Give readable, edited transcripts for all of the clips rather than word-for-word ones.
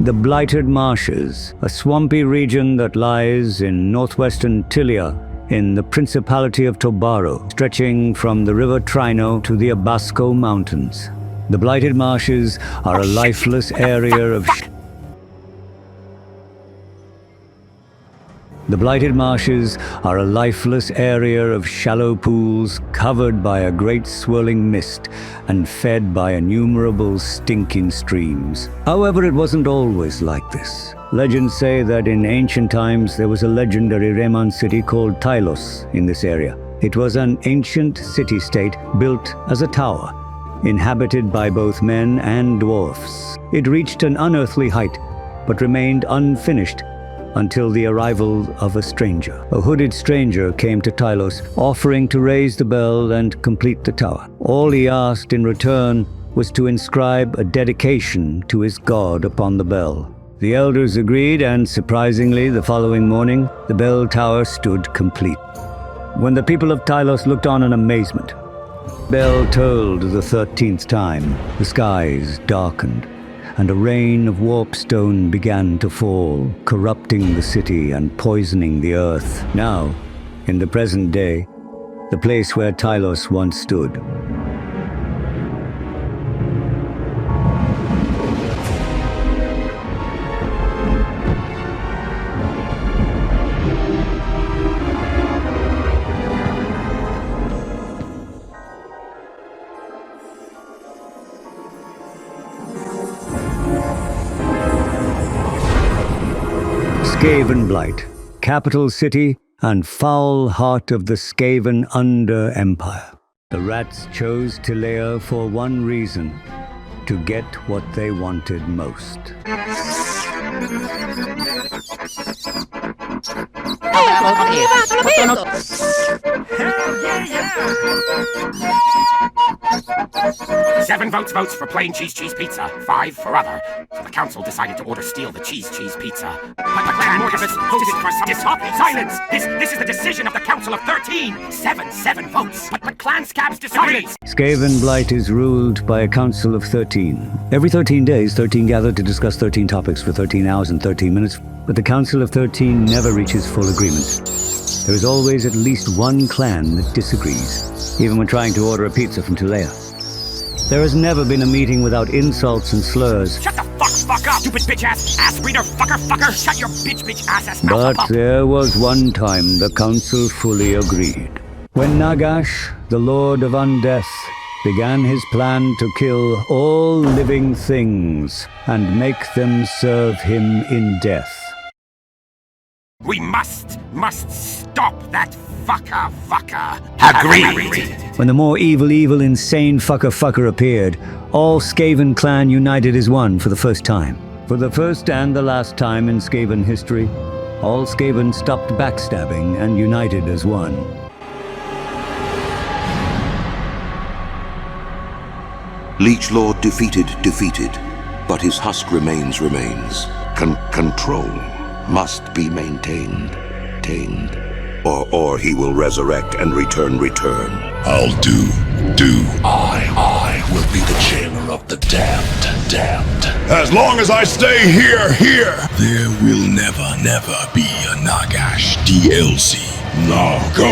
The Blighted Marshes, a swampy region that lies in northwestern Tilia, in the Principality of Tobaro, stretching from the river Trino to the Abasco Mountains. The Blighted Marshes are a lifeless area of The Blighted Marshes are a lifeless area of shallow pools covered by a great swirling mist and fed by innumerable stinking streams. However, it wasn't always like this. Legends say that in ancient times there was a legendary Rayman city called Tylos in this area. It was an ancient city-state built as a tower, inhabited by both men and dwarfs. It reached an unearthly height, but remained unfinished until the arrival of a stranger. A hooded stranger came to Tylos, offering to raise the bell and complete the tower. All he asked in return was to inscribe a dedication to his god upon the bell. The elders agreed, and surprisingly, the following morning, the bell tower stood complete. When the people of Tylos looked on in amazement, bell tolled the 13th time. The skies darkened, and a rain of warp stone began to fall, corrupting the city and poisoning the earth. Now, in the present day, the place where Tylos once stood, Skavenblight, capital city and foul heart of the Skaven Under Empire. The rats chose Tilea for one reason: to get what they wanted most. Seven votes for plain cheese pizza, 5 for other. So the council decided to order steal the cheese pizza. But the clan Mortimus voted for some silence. This is the decision of the Council of 13. Seven votes. But clan scabs decided. Skavenblight is ruled by a council of 13. Every 13 days, 13 gather to discuss 13 topics for 13 hours and 13 minutes, but the Council of 13 never reaches full agreement. There is always at least one clan that disagrees, even when trying to order a pizza from Tilea. There has never been a meeting without insults and slurs. Shut the fuck up, stupid bitch-ass reader fucker. Shut your bitch ass mouth But up. there was one time the council fully agreed. When Nagash, the Lord of Undeath, began his plan to kill all living things and make them serve him in death. We must stop that fucker. Agreed. When the more evil, insane fucker appeared, all Skaven clan united as one for the first time. For the first and the last time in Skaven history, all Skaven stopped backstabbing and united as one. Leech Lord defeated, but his husk remains. Control must be maintained, or he will resurrect and return. I'll do. I will be the jailer of the damned. As long as I stay here, there will never be a Nagash DLC. Now go,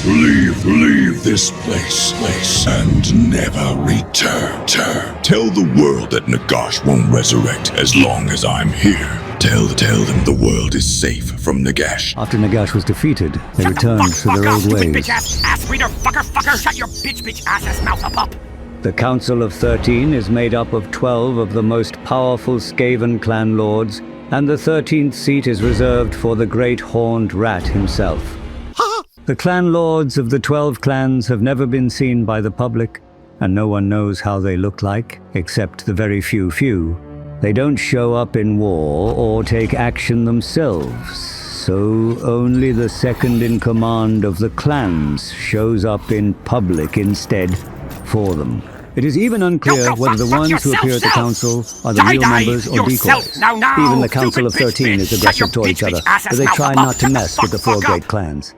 leave this place, and never return. Tell the world that Nagash won't resurrect as long as I'm here. Tell them the world is safe from Nagash. After Nagash was defeated, they returned to their old ways. Bitch-ass reader fucker. Shut your bitch-ass mouth up. The Council of 13 is made up of 12 of the most powerful Skaven clan lords, and the 13th seat is reserved for the great horned rat himself. The clan lords of the 12 clans have never been seen by the public, and no one knows how they look like, except the very few. They don't show up in war or take action themselves, so only the second in command of the clans shows up in public instead for them. It is even unclear whether the ones who appear at the council are the real members or decoys. Even the Council of 13 is aggressive toward each other, but they try not to mess with the 4 great clans: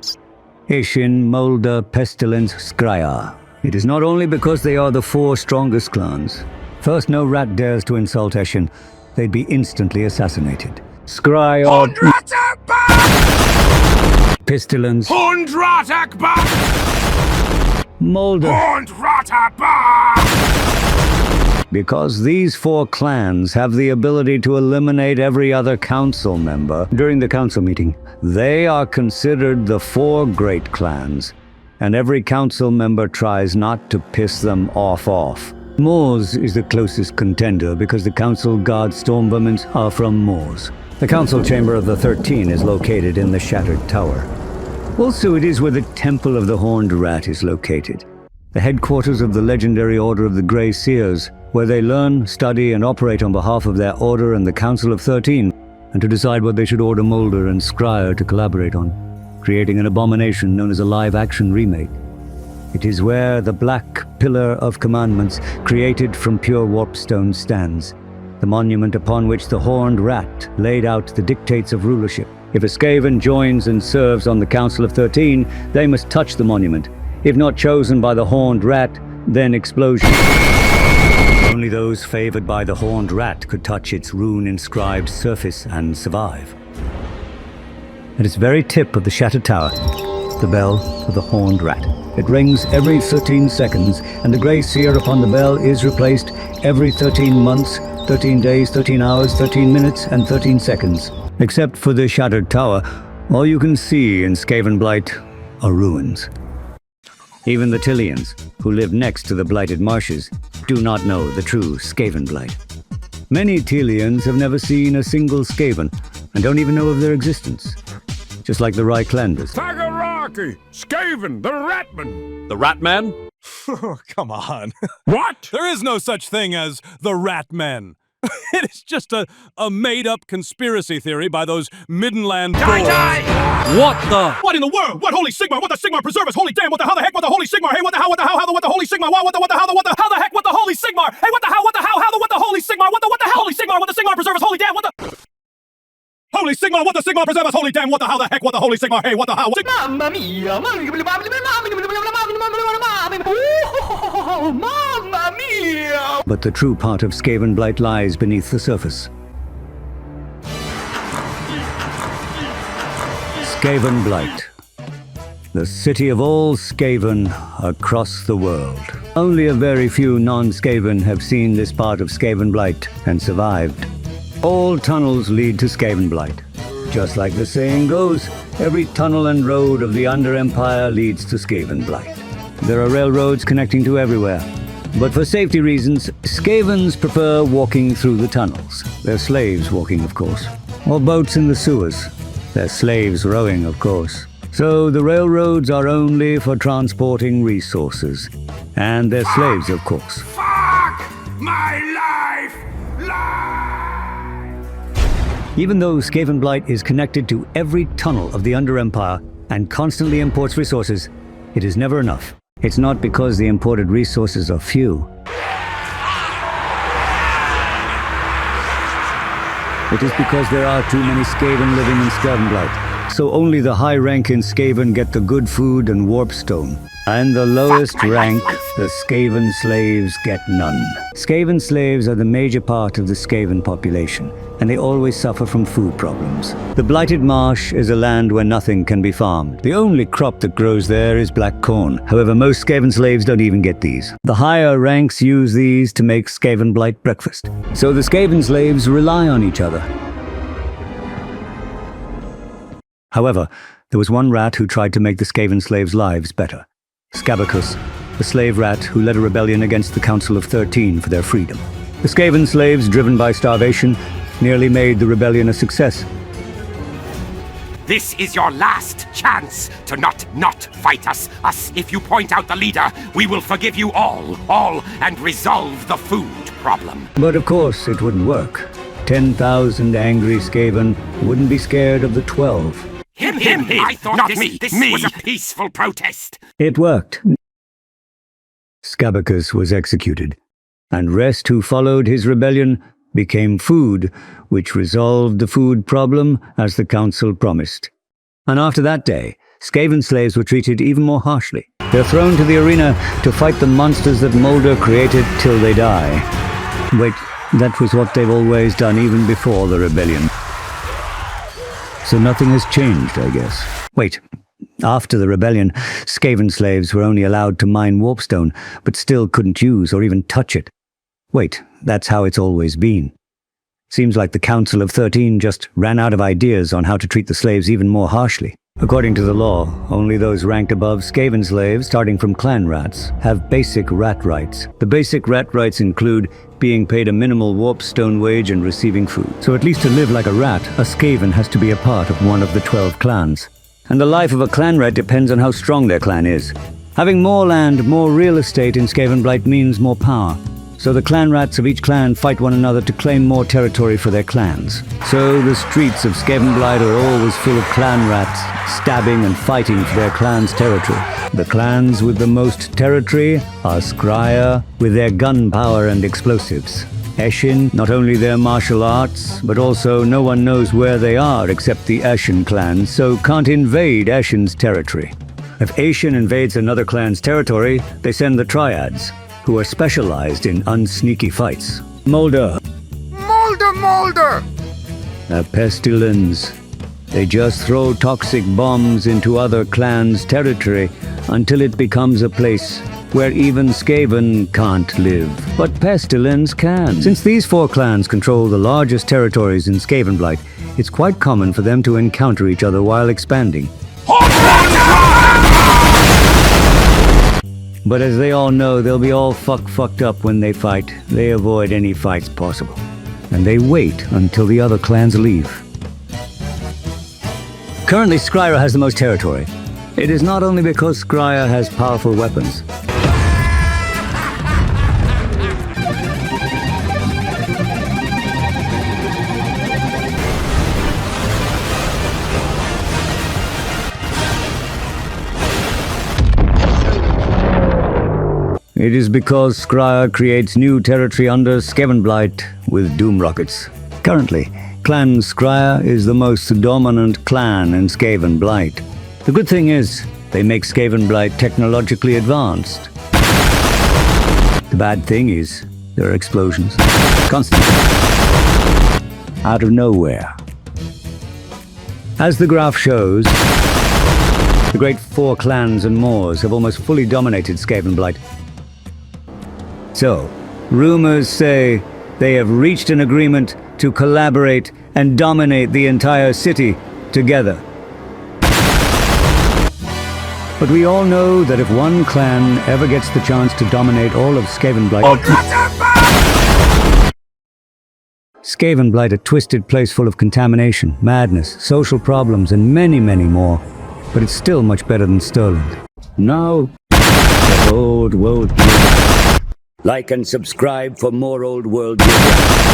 Ishin, Molda, Pestilence, Skryar. It is not only because they are the 4 strongest clans. First, no rat dares to insult Eshin, they'd be instantly assassinated. Scry or Pestilence, Mulder. Because these 4 clans have the ability to eliminate every other council member during the council meeting, they are considered the 4 great clans, and every council member tries not to piss them off. Moors is the closest contender because the council guard stormvermins are from Moors. The council chamber of the 13 is located in the Shattered Tower. Also, it is where the Temple of the Horned Rat is located, the headquarters of the legendary Order of the Grey Seers, where they learn, study, and operate on behalf of their order and the Council of 13, and to decide what they should order Mulder and Scryer to collaborate on, creating an abomination known as a live-action remake. It is where the Black Pillar of Commandments, created from pure warpstone, stands, the monument upon which the Horned Rat laid out the dictates of rulership. If a Skaven joins and serves on the Council of 13, they must touch the monument. If not chosen by the Horned Rat, then explosion. Only those favored by the Horned Rat could touch its rune-inscribed surface and survive. At its very tip of the Shattered Tower, the bell of the Horned Rat. It rings every 13 seconds, and the Grey Seer upon the bell is replaced every 13 months, 13 days, 13 hours, 13 minutes, and 13 seconds. Except for the Shattered Tower, all you can see in Skavenblight are ruins. Even the Tillians, who live next to the blighted marshes, do not know the true Skavenblight. Many Tillians have never seen a single Skaven, and don't even know of their existence. Just like the Reichlanders. Tagaraki! Skaven, the Ratman! The Ratman? Oh, come on. What? There is no such thing as the Ratmen. It is just a made-up conspiracy theory by those Middenland trolls. What the? What in the world? What holy Sigmar? What the Sigmar preserve us? Holy damn! What the how the heck? What the holy Sigmar? Hey, what the how? What the how? What the holy Sigmar? What the how? What the how the heck? What the holy Sigmar? Hey, what the how? What the how? What the holy Sigmar? What the holy Sigmar? What the Sigmar preserve us? Holy damn! What the holy Sigmar? What the Sigmar preserve us? Holy damn! What the how the heck? What the holy Sigmar? Hey, what the how? Mamma mia! Mamma mia! But the true part of Skavenblight lies beneath the surface. Skavenblight, the city of all Skaven across the world. Only a very few non-Skaven have seen this part of Skavenblight and survived. All tunnels lead to Skavenblight. Just like the saying goes, every tunnel and road of the Under Empire leads to Skavenblight. There are railroads connecting to everywhere. But for safety reasons, Skavens prefer walking through the tunnels. They're slaves walking, of course. Or boats in the sewers. They're slaves rowing, of course. So the railroads are only for transporting resources. And they're slaves, of course. Fuck my life! Even though Skavenblight is connected to every tunnel of the Under Empire and constantly imports resources, it is never enough. It's not because the imported resources are few. It is because there are too many Skaven living in Skavenblight. So only the high-ranking Skaven get the good food and warpstone. And the lowest rank, the Skaven slaves, get none. Skaven slaves are the major part of the Skaven population, and they always suffer from food problems. The Blighted Marsh is a land where nothing can be farmed. The only crop that grows there is black corn. However, most Skaven slaves don't even get these. The higher ranks use these to make Skavenblight breakfast. So the Skaven slaves rely on each other. However, there was one rat who tried to make the Skaven slaves' lives better. Skabbicus, the slave rat who led a rebellion against the Council of 13 for their freedom. The Skaven slaves, driven by starvation, nearly made the rebellion a success. This is your last chance to not fight us. If you point out the leader, we will forgive you all, and resolve the food problem. But of course, it wouldn't work. 10,000 angry Skaven wouldn't be scared of the 12. Him. I thought not this was a peaceful protest. It worked. Skabbicus was executed, and rest who followed his rebellion became food, which resolved the food problem as the council promised. And after that day, Skaven slaves were treated even more harshly. They're thrown to the arena to fight the monsters that Mulder created till they die. Wait, That was what they've always done even before the rebellion. So nothing has changed, I guess. Wait. After the rebellion, Skaven slaves were only allowed to mine warpstone, but still couldn't use or even touch it. Wait, that's how it's always been. Seems like the Council of 13 just ran out of ideas on how to treat the slaves even more harshly. According to the law, only those ranked above Skaven slaves, starting from clan rats, have basic rat rights. The basic rat rights include being paid a minimal warpstone wage and receiving food. So at least to live like a rat, a Skaven has to be a part of one of the 12 clans. And the life of a clan rat depends on how strong their clan is. Having more land, more real estate in Skavenblight means more power. So the clan rats of each clan fight one another to claim more territory for their clans. So the streets of Skavenblight are always full of clan rats, stabbing and fighting for their clan's territory. The clans with the most territory are Skryre, with their gun power and explosives. Eshin, not only their martial arts, but also no one knows where they are except the Eshin clan, so can't invade Eshin's territory. If Eshin invades another clan's territory, they send the Triads, who are specialized in unsneaky fights. Molder. Molder! A pestilence. They just throw toxic bombs into other clans' territory until it becomes a place where even Skaven can't live. But pestilence can. Since these 4 clans control the largest territories in Skavenblight, it's quite common for them to encounter each other while expanding. But as they all know, they'll be all fucked up when they fight. They avoid any fights possible. And they wait until the other clans leave. Currently, Skryre has the most territory. It is not only because Skryre has powerful weapons. It is because Skryre creates new territory under Skavenblight with doom rockets. Currently, Clan Skryre is the most dominant clan in Skavenblight. The good thing is, they make Skavenblight technologically advanced. The bad thing is, there are explosions. Constantly. Out of nowhere. As the graph shows, the great 4 clans and Moors have almost fully dominated Skavenblight. So, rumors say they have reached an agreement to collaborate and dominate the entire city together. But we all know that if one clan ever gets the chance to dominate all of Skavenblight... Skavenblight, a twisted place full of contamination, madness, social problems, and many, many more. But it's still much better than Sterling. Now, the old world... Like and subscribe for more old world.